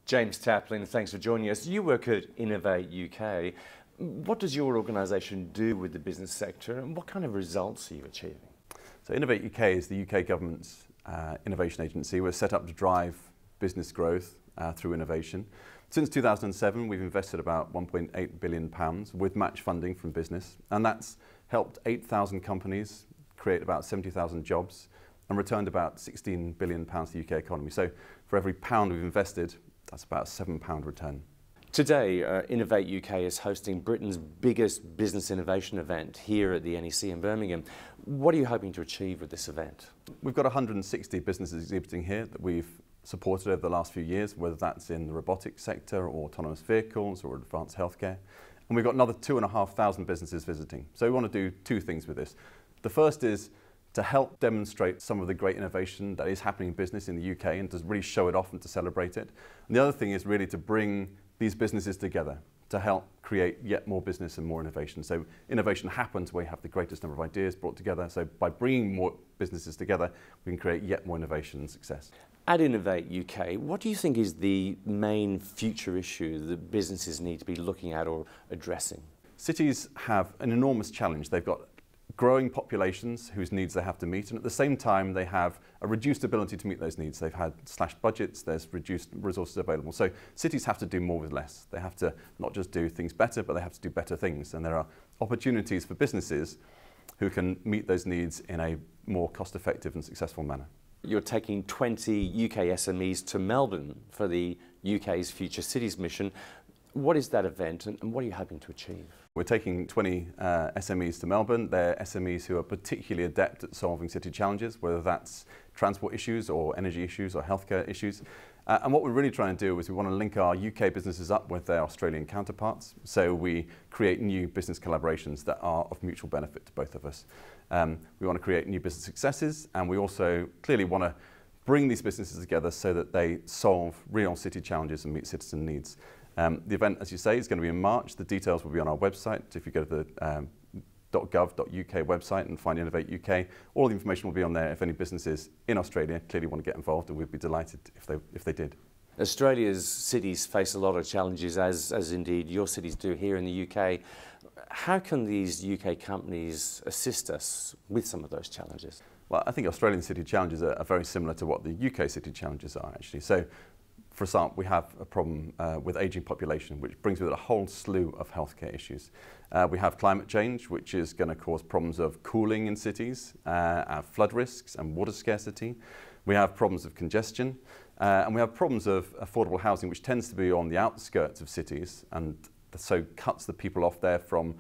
James Taplin, thanks for joining us. You work at Innovate UK. What does your organisation do with the business sector and what kind of results are you achieving? So Innovate UK is the UK government's innovation agency. We're set up to drive business growth through innovation. Since 2007, we've invested about £1.8 billion with match funding from business, and that's helped 8,000 companies create about 70,000 jobs and returned about £16 billion to the UK economy. So for every pound we've invested, that's about a £7 return. Today, Innovate UK is hosting Britain's biggest business innovation event here at the NEC in Birmingham. What are you hoping to achieve with this event? We've got 160 businesses exhibiting here that we've supported over the last few years, whether that's in the robotics sector or autonomous vehicles or advanced healthcare. And we've got another 2,500 businesses visiting. So we want to do two things with this. The first is to help demonstrate some of the great innovation that is happening in business in the UK and to really show it off and to celebrate it. And the other thing is really to bring these businesses together to help create yet more business and more innovation. So innovation happens where you have the greatest number of ideas brought together. So by bringing more businesses together, we can create yet more innovation and success. At Innovate UK, what do you think is the main future issue that businesses need to be looking at or addressing? Cities have an enormous challenge. They've got growing populations whose needs they have to meet, and at the same time they have a reduced ability to meet those needs. They've had slashed budgets, there's reduced resources available. So cities have to do more with less. They have to not just do things better, but they have to do better things. And there are opportunities for businesses who can meet those needs in a more cost-effective and successful manner. You're taking 20 UK SMEs to Melbourne for the UK's Future Cities mission. What is that event and what are you hoping to achieve? We're taking 20 SMEs to Melbourne. They're SMEs who are particularly adept at solving city challenges, whether that's transport issues or energy issues or healthcare issues. And what we're really trying to do is we want to link our UK businesses up with their Australian counterparts. So we create new business collaborations that are of mutual benefit to both of us. We want to create new business successes, and we also clearly want to bring these businesses together so that they solve real city challenges and meet citizen needs. The event, as you say, is going to be in March. The details will be on our website. If you go to the .gov.uk website and find Innovate UK, all the information will be on there. If any businesses in Australia clearly want to get involved, and we'd be delighted if they did. Australia's cities face a lot of challenges, as indeed your cities do here in the UK. How can these UK companies assist us with some of those challenges? Well, I think Australian city challenges are very similar to what the UK city challenges are, actually. So, for example, we have a problem with ageing population, which brings with it a whole slew of healthcare issues. We have climate change, which is going to cause problems of cooling in cities, flood risks and water scarcity. We have problems of congestion, and we have problems of affordable housing, which tends to be on the outskirts of cities, and so cuts the people off there from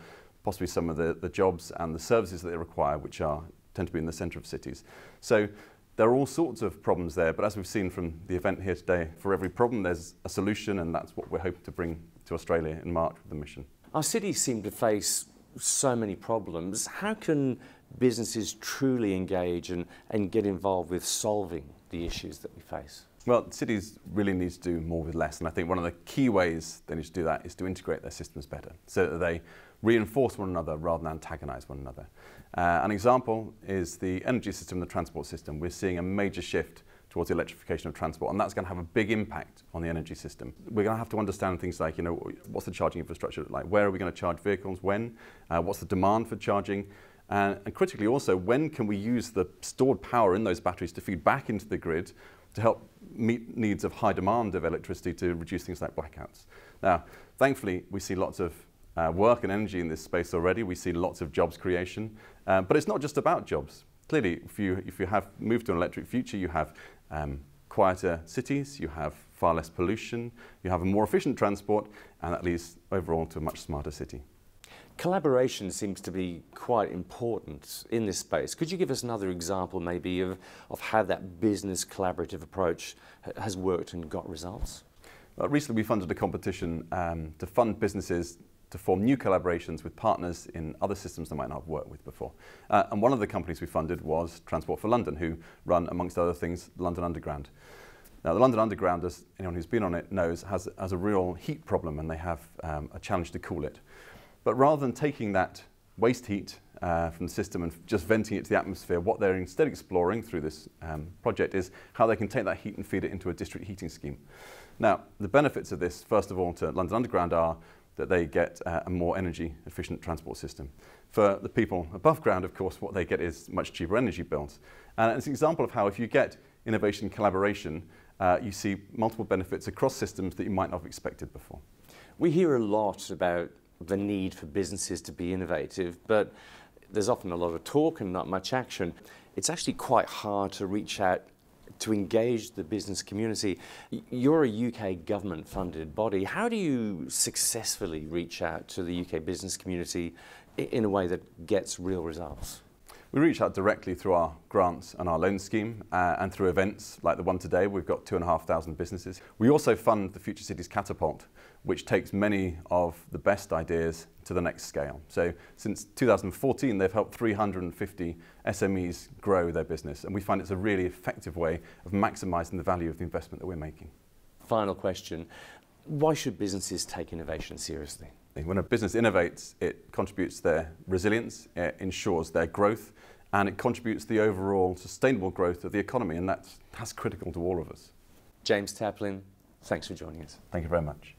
possibly some of the jobs and the services that they require, which tend to be in the centre of cities. So there are all sorts of problems there, but as we've seen from the event here today, for every problem there's a solution, and that's what we're hoping to bring to Australia in March with the mission. Our cities seem to face so many problems. How can businesses truly engage and get involved with solving the issues that we face? Well, cities really need to do more with less, and I think one of the key ways they need to do that is to integrate their systems better, so that they reinforce one another rather than antagonise one another. An example is the energy system, the transport system. We're seeing a major shift towards the electrification of transport, and that's going to have a big impact on the energy system. We're going to have to understand things like, what's the charging infrastructure look like? Where are we going to charge vehicles? When? What's the demand for charging? And critically also, when can we use the stored power in those batteries to feed back into the grid to help meet needs of high demand of electricity to reduce things like blackouts? Now, thankfully, we see lots of work and energy in this space already. We see lots of jobs creation, but it's not just about jobs. Clearly, if you have moved to an electric future, you have quieter cities, you have far less pollution, you have a more efficient transport, and that leads overall to a much smarter city. Collaboration seems to be quite important in this space. Could you give us another example maybe of how that business collaborative approach has worked and got results? Well, recently we funded a competition to fund businesses to form new collaborations with partners in other systems they might not have worked with before. And one of the companies we funded was Transport for London, who run, amongst other things, London Underground. Now, the London Underground, as anyone who's been on it knows, has a real heat problem, and they have a challenge to cool it. But rather than taking that waste heat from the system and just venting it to the atmosphere, what they're instead exploring through this project is how they can take that heat and feed it into a district heating scheme. Now, the benefits of this, first of all, to London Underground are that they get a more energy efficient transport system. For the people above ground, of course, what they get is much cheaper energy bills. And it's an example of how if you get innovation collaboration, you see multiple benefits across systems that you might not have expected before. We hear a lot about the need for businesses to be innovative, but there's often a lot of talk and not much action. It's actually quite hard to reach out to engage the business community. You're a UK government-funded body. How do you successfully reach out to the UK business community in a way that gets real results? We reach out directly through our grants and our loan scheme and through events like the one today. We've got 2,500 businesses. We also fund the Future Cities Catapult, which takes many of the best ideas to the next scale. So since 2014, they've helped 350 SMEs grow their business, and we find it's a really effective way of maximising the value of the investment that we're making. Final question, why should businesses take innovation seriously? When a business innovates, it contributes their resilience, it ensures their growth, and it contributes to the overall sustainable growth of the economy, and that's critical to all of us. James Taplin, thanks for joining us. Thank you very much.